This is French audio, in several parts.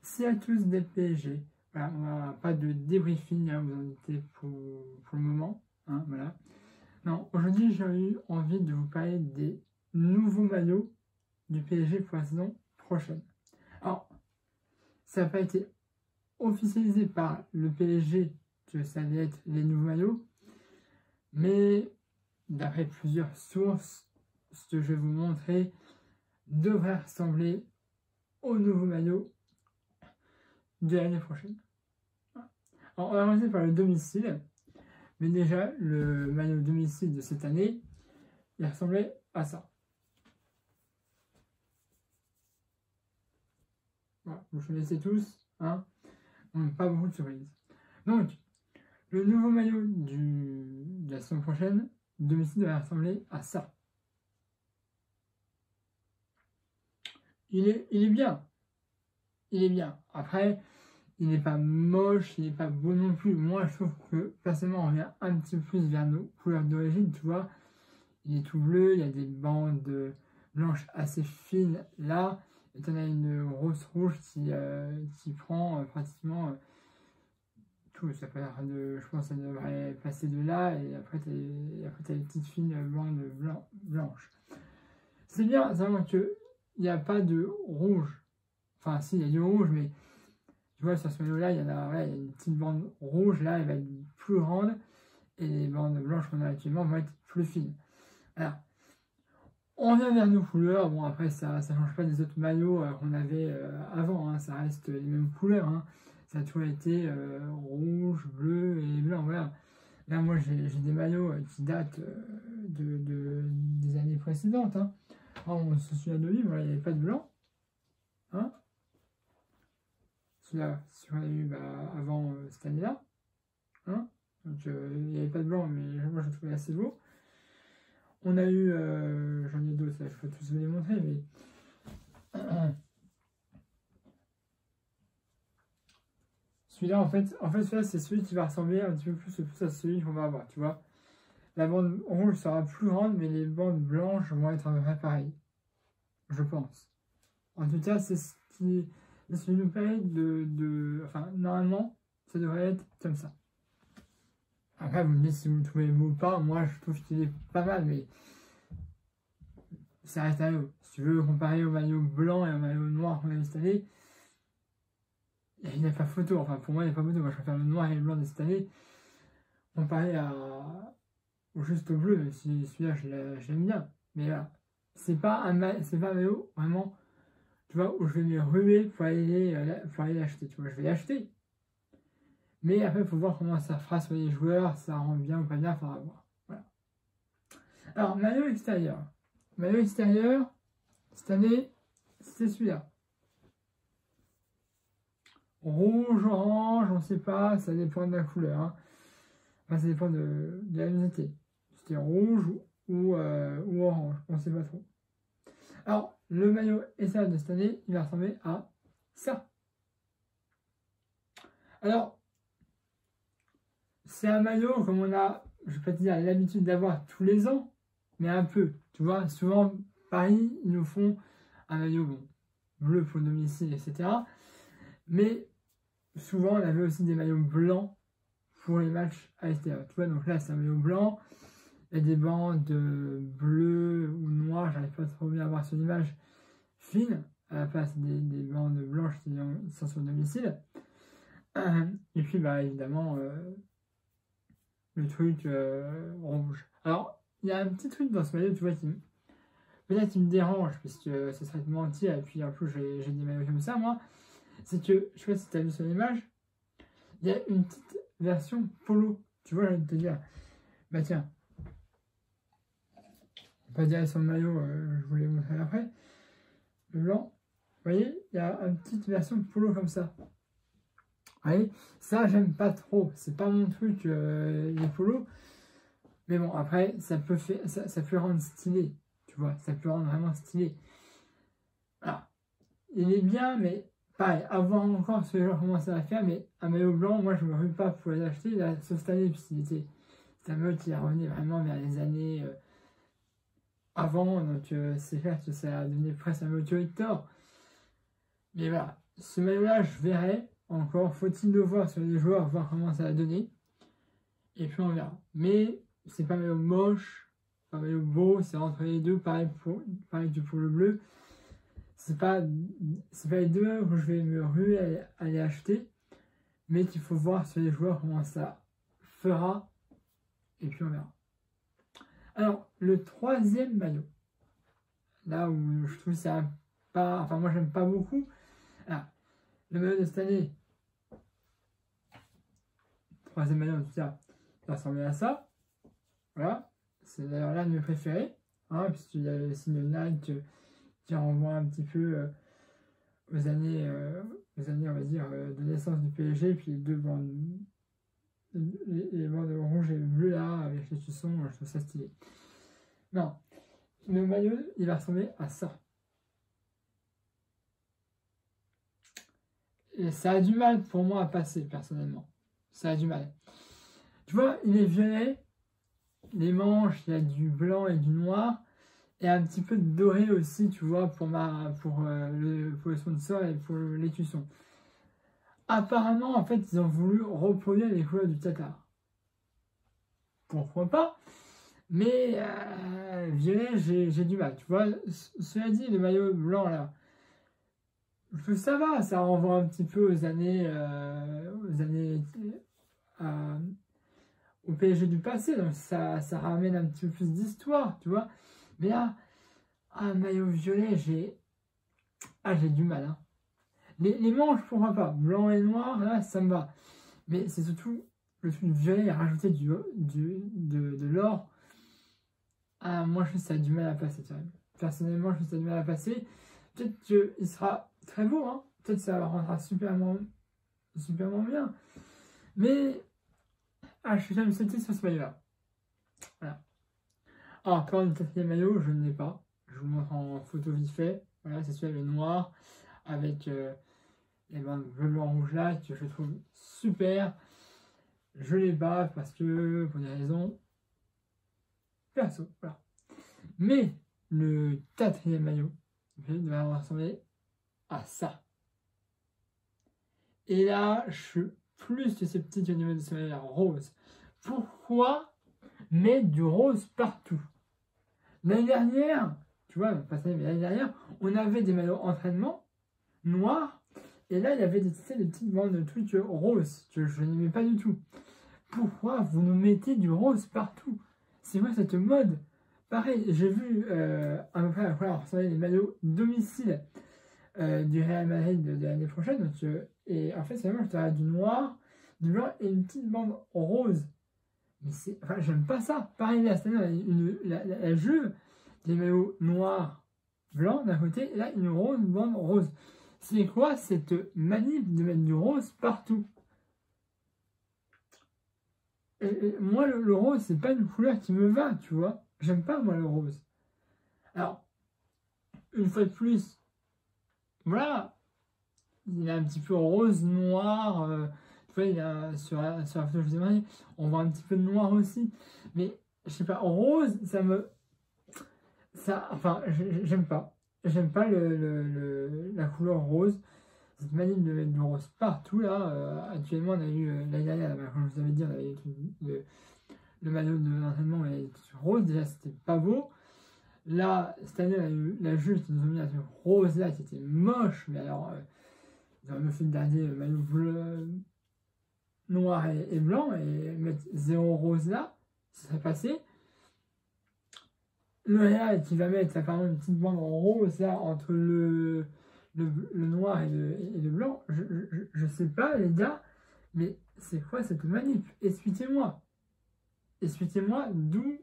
merci à tous des PSG. Voilà, on n'a pas de débriefing, hein, vous en doutez pour le moment. Hein, voilà. Non, aujourd'hui, j'ai eu envie de vous parler des nouveaux maillots du PSG pour la saison prochaine. Alors, ça n'a pas été officialisé par le PSG que ça allait être les nouveaux maillots, mais d'après plusieurs sources, ce que je vais vous montrer devrait ressembler aux nouveaux maillots de l'année prochaine. Alors, on va commencer par le domicile, mais déjà, le maillot domicile de cette année, il ressemblait à ça. Voilà, vous connaissez tous, hein, pas beaucoup de surprises. Donc, le nouveau maillot de la saison prochaine, domicile, va ressembler à ça. Il est bien. Il est bien. Après, il n'est pas moche, il n'est pas beau non plus. Moi, je trouve que, personnellement, on revient un petit peu plus vers nos couleurs d'origine, tu vois. Il est tout bleu, il y a des bandes blanches assez fines là. Et tu en as une rose rouge qui prend pratiquement tout. Ça peut être je pense que ça devrait passer de là. Et après, tu as les petites fines bandes blanches. C'est bien, seulement qu'il n'y a pas de rouge. Enfin, si, il y a du rouge, mais tu vois, sur ce maillot-là, il y a une petite bande rouge, là, elle va être plus grande, et les bandes blanches qu'on a actuellement vont être plus fines. Alors, on vient vers nos couleurs, bon après, ça ne change pas des autres maillots qu'on avait avant, hein, ça reste les mêmes couleurs, hein. Ça a toujours été rouge, bleu et blanc, voilà. Là, moi, j'ai des maillots qui datent des années précédentes, hein. Alors, on se souvient de lui, voilà, il n'y avait pas de blanc, hein. Celui-là, si on a eu avant cette année-là. Hein, donc il n'y avait pas de blanc, mais moi je le trouvais assez beau. On a eu, j'en ai d'autres, je ne peux pas tous vous les montrer, mais celui-là, en fait celui-là, c'est celui qui va ressembler un petit peu plus à celui qu'on va avoir, tu vois. La bande rouge sera plus grande, mais les bandes blanches vont être à peu près pareilles, je pense. En tout cas, c'est ce qui nous permet enfin, normalement, ça devrait être comme ça. Après, vous me dites si vous le trouvez beau ou pas. Moi, je trouve qu'il est pas mal, mais ça reste à eux. Si tu veux comparer au maillot blanc et au maillot noir qu'on a installé, il n'y a pas photo. Enfin, pour moi, il n'y a pas photo. Moi, je préfère le noir et le blanc de cette année comparé au juste au bleu, même si celui-là, je l'aime bien. Mais là, c'est pas un maillot vraiment, tu vois, où je vais me ruer pour aller l'acheter. Tu vois, je vais l'acheter. Mais après, il faut voir comment ça fera sur les joueurs, ça rend bien ou pas bien, il faudra voir. Voilà. Alors, maillot extérieur. Maillot extérieur, cette année, c'est celui-là. Rouge, orange, on ne sait pas, ça dépend de la couleur. Hein. Enfin, ça dépend de la luminosité. C'était rouge ou orange, on ne sait pas trop. Alors, le maillot extérieur de cette année, il va ressembler à ça. Alors, c'est un maillot comme on a, je ne vais pas te dire l'habitude d'avoir tous les ans, mais un peu. Tu vois, souvent, Paris, ils nous font un maillot bleu pour domicile, etc. Mais souvent, on avait aussi des maillots blancs pour les matchs à l'extérieur. Tu vois, donc là, c'est un maillot blanc. Il y a des bandes bleues ou noires, j'arrive pas trop bien à voir sur l'image, fines, à la place des bandes blanches qui sont sur le domicile. Et puis, évidemment, le truc rouge. Alors, il y a un petit truc dans ce maillot, tu vois, peut-être qui me dérange, puisque ce serait de mentir, et puis en plus, j'ai des maillots comme ça, moi. C'est que, je sais pas si tu as vu sur l'image, il y a une petite version polo. Tu vois, je vais te dire, tiens, pas dire sur le maillot, je vous l'ai montré après. Le blanc, vous voyez, il y a une petite version polo comme ça. Vous voyez, ça, j'aime pas trop. C'est pas mon truc, les polos. Mais bon, après, ça peut rendre stylé. Tu vois, ça peut rendre vraiment stylé. Alors, il est bien, mais pareil, à voir encore ce que les gens commencent à faire. Mais un maillot blanc, moi, je me rue pas pour les acheter. Là, cette année, puisqu'il était. C'est un maillot qui est revenu vraiment vers les années avant. Donc, c'est clair que ça a devenu presque un maillot Victor. Mais voilà, ce maillot-là, je verrai. Encore, faut-il le voir sur les joueurs, voir comment ça va donner. Et puis on verra. Mais c'est pas un maillot moche, pas un maillot beau, c'est entre les deux, pareil que pour le bleu. C'est pas les deux que je vais me ruer à les acheter. Mais il faut voir sur les joueurs comment ça fera. Et puis on verra. Alors, le troisième maillot. Là où je trouve ça pas... Enfin, moi, j'aime pas beaucoup. Alors, le maillot de cette année. Troisième maillot, en tout cas, ça ressemblait à ça. Voilà. C'est d'ailleurs l'un de mes préférés. Hein, puisqu'il y a le signe Nike qui renvoie un petit peu aux années, on va dire, de naissance du PSG. Puis les bandes rouges et bleues là, avec les cuissons, je trouve ça stylé. Non. Le maillot, il va ressembler à ça. Et ça a du mal pour moi à passer, personnellement. Ça a du mal. Tu vois, il est violet. Les manches, il y a du blanc et du noir. Et un petit peu de doré aussi, tu vois, pour le sponsor et pour l'écusson. Apparemment, en fait, ils ont voulu reproduire les couleurs du Qatar. Pourquoi pas? Mais violet, j'ai du mal. Tu vois, cela dit, le maillot blanc, là, je trouve que ça va. Ça renvoie un petit peu aux années au PSG du passé. Donc, ça ramène un petit peu plus d'histoire, tu vois. Mais là, un maillot violet, j'ai du mal. Hein. Les manches, pourquoi pas. Blanc et noir, là, ça me va. Mais c'est surtout le truc violet, rajouter de l'or. Ah, moi, je trouve que ça a du mal à passer. Personnellement, je trouve que ça a du mal à passer. Peut-être qu'il sera très beau. Hein. Peut-être que ça rendra superment bien. Mais je suis jamais sauté sur ce maillot-là. Voilà. Alors, encore une quatrième maillot, je ne l'ai pas. Je vous montre en photo vite fait. Voilà, c'est celui-là, le noir, avec les bandes bleu, blanc, rouge là, que je trouve super. Je les bats parce que, pour des raisons perso, voilà. Mais le quatrième maillot va ressembler à ça. Et là, je suis plus sceptique au niveau de ce maillot rose. Pourquoi mettre du rose partout? L'année dernière, tu vois, pas cette année, mais l'année dernière, on avait des maillots entraînement noirs. Et là, il y avait des petites bandes de trucs roses que je n'aimais pas du tout. Pourquoi vous nous mettez du rose partout? C'est quoi cette mode? Pareil, j'ai vu à peu près à quoi ressemblaient les maillots domicile du Real Madrid de l'année prochaine. Donc, et en fait, c'est vraiment, je t'aurais du noir, du blanc et une petite bande rose. Mais j'aime pas ça. Pareil, là, cette année, la Juve, des maillots noirs, blancs d'un côté, et là, une bande rose. C'est quoi cette manip de mettre du rose partout? Et moi, le rose, c'est pas une couleur qui me va, tu vois. J'aime pas, moi, le rose. Alors, une fois de plus, voilà, il est un petit peu rose, noir. Tu vois, il a, sur la photo que je vous ai montrée, on voit un petit peu de noir aussi. Mais, je sais pas, rose, enfin, j'aime pas. J'aime pas la couleur rose. Cette manip de mettre du rose partout, là. Actuellement, on a eu, l'année dernière, comme je vous avais dit, on avait le maillot d'entraînement rose. Déjà, c'était pas beau. Là, cette année, on a eu la Juve qui nous a mis un truc rose là, qui était moche. Mais alors, ils auraient mieux fait de garder le maillot bleu, noir et blanc et mettre 0 rose là. Ça serait passé. Le Real qui va mettre apparemment une petite bande rose là entre le noir et le blanc. Je sais pas, les gars, mais c'est quoi cette manip? Expliquez-moi. Expliquez-moi d'où.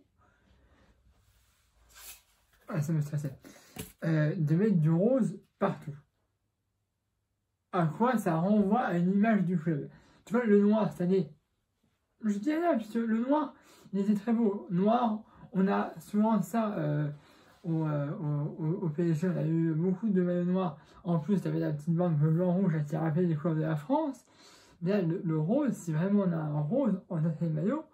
Ah, ça me stressait. De mettre du rose partout. À quoi ça renvoie à une image du club? Tu vois, le noir cette année. Je dis là, puisque le noir, il était très beau. Noir, on a souvent ça au PSG. On a eu beaucoup de maillots noirs. En plus, tu avais la petite bande blanc-rouge qui rappelait les couleurs de la France. Mais là, le rose, si vraiment on a un rose en quatrième maillot,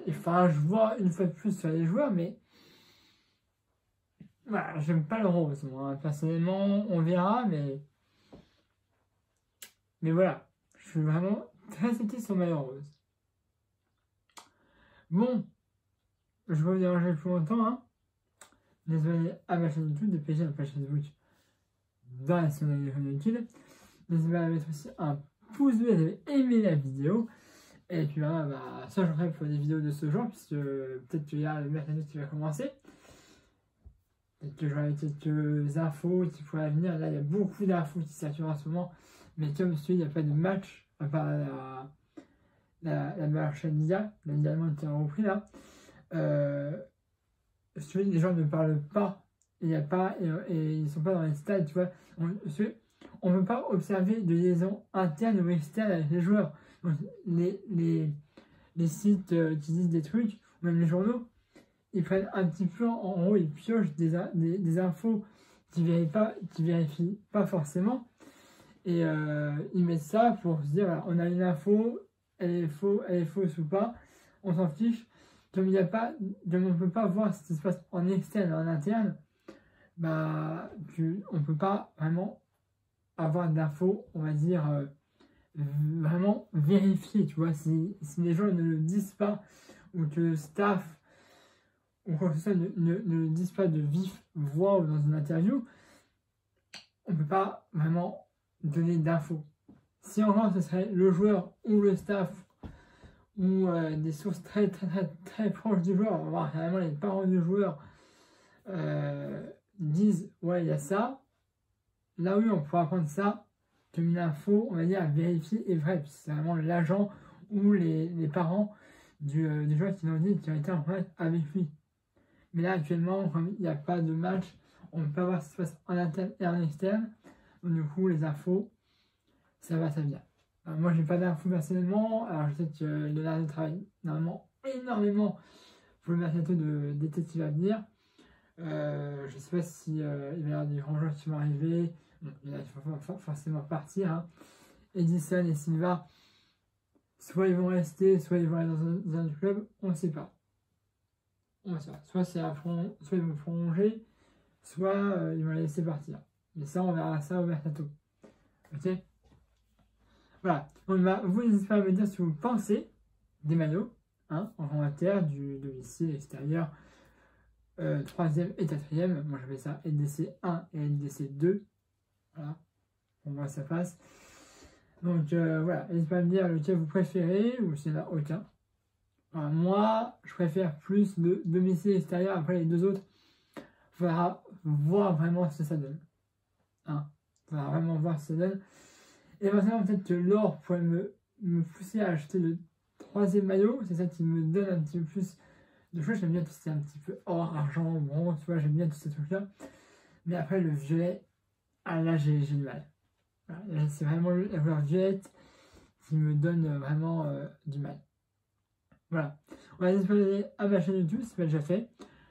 enfin, je vois une fois de plus sur les joueurs, mais Voilà, j'aime pas le rose, moi. Personnellement, on verra, mais voilà. Je suis vraiment très sceptique sur maillot rose. Bon, je vais vous déranger plus longtemps, hein. N'hésitez pas à aller à ma chaîne YouTube, dépêchez la page Facebook dans la section d'études. N'hésitez pas à mettre aussi un pouce bleu si vous avez aimé la vidéo. Et puis voilà, ça je ferai pour des vidéos de ce genre, puisque peut-être qu'il y a le mercredi qui va commencer. Peut-être que j'aurai quelques infos qui pourraient venir. Là, il y a beaucoup d'infos qui circulent en ce moment. Mais comme je suis, il n'y a pas de match, à part la Marshall Liga, la Liga allemande qui a repris là. Les gens ne parlent pas, il y a pas, et ils ne sont pas dans les stades, tu vois. On ne peut pas observer de liaison interne ou externe avec les joueurs. Donc, les sites qui disent des trucs, ou même les journaux, ils prennent un petit peu en haut, ils piochent des infos qui vérifient pas forcément, et ils mettent ça pour se dire, voilà, on a une info, elle est fausse ou pas, on s'en fiche. Comme on ne peut pas voir ce qui se passe en externe et en interne, on ne peut pas vraiment avoir d'infos, on va dire, vraiment vérifiées, tu vois. Si les gens ne le disent pas, ou que le staff, ou quoi que ce soit, ne le disent pas de vive voix ou dans une interview, on ne peut pas vraiment donner d'infos. Si encore ce serait le joueur ou le staff, ou des sources très proches du joueur, on va voir carrément les parents du joueur disent ouais, il y a ça, là oui, on pourra prendre ça comme une info, on va dire, à vérifier et vrai, puisque c'est vraiment l'agent ou les parents du joueur qui l'ont dit, qui ont été en contact avec lui. Mais là, actuellement, comme il n'y a pas de match, on ne peut pas voir ce qui se passe en interne et en externe, donc du coup, les infos, ça va, ça vient. Alors, moi, j'ai pas d'infos personnellement, alors je sais que Leonardo travaille normalement énormément pour le mercato d'été qui va venir. Je sais pas si il va y avoir des grands joueurs qui vont arriver. Bon, il va forcément partir. Hein. Edison et Silva, soit ils vont rester, soit ils vont aller dans un autre club, on ne sait pas. On ne sait pas. Soit ils vont prolonger, soit ils vont les laisser partir. Mais ça, on verra ça au mercato. Ok? Voilà. Donc, vous n'hésitez pas à me dire ce que vous pensez des maillots, hein, en commentaire, du domicile extérieur, 3e et 4e. Moi, j'appelle ça LDC 1 et LDC 2. Voilà. Pour moi, ça passe. Donc, voilà. N'hésitez pas à me dire lequel vous préférez ou s'il n'y en a aucun. Alors, moi, je préfère plus le domicile extérieur. Après, les deux autres, il faudra voir vraiment ce que ça donne. Hein. Il faudra vraiment voir ce que ça donne. Et maintenant, peut-être que l'or pourrait me pousser à acheter le 3e maillot. C'est ça qui me donne un petit peu plus de choses. J'aime bien tout ce qui est un petit peu or, argent, bronze, tu vois, j'aime bien tous ces trucs-là. Mais après, le violet, là, j'ai du mal. Voilà, c'est vraiment la couleur violette qui me donne vraiment du mal. Voilà. On va aller à ma chaîne YouTube, c'est pas déjà fait.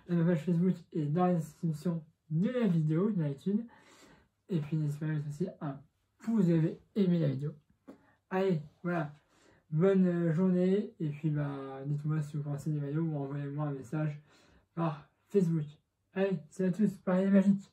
Ma page Facebook est dans la description de la vidéo, d'habitude. Et puis, n'hésitez pas à mettre aussi un pouce si vous avez aimé la vidéo. Allez, voilà. Bonne journée. Et puis, dites-moi si vous pensez des maillots ou envoyez-moi un message par Facebook. Allez, salut à tous, Paris magique.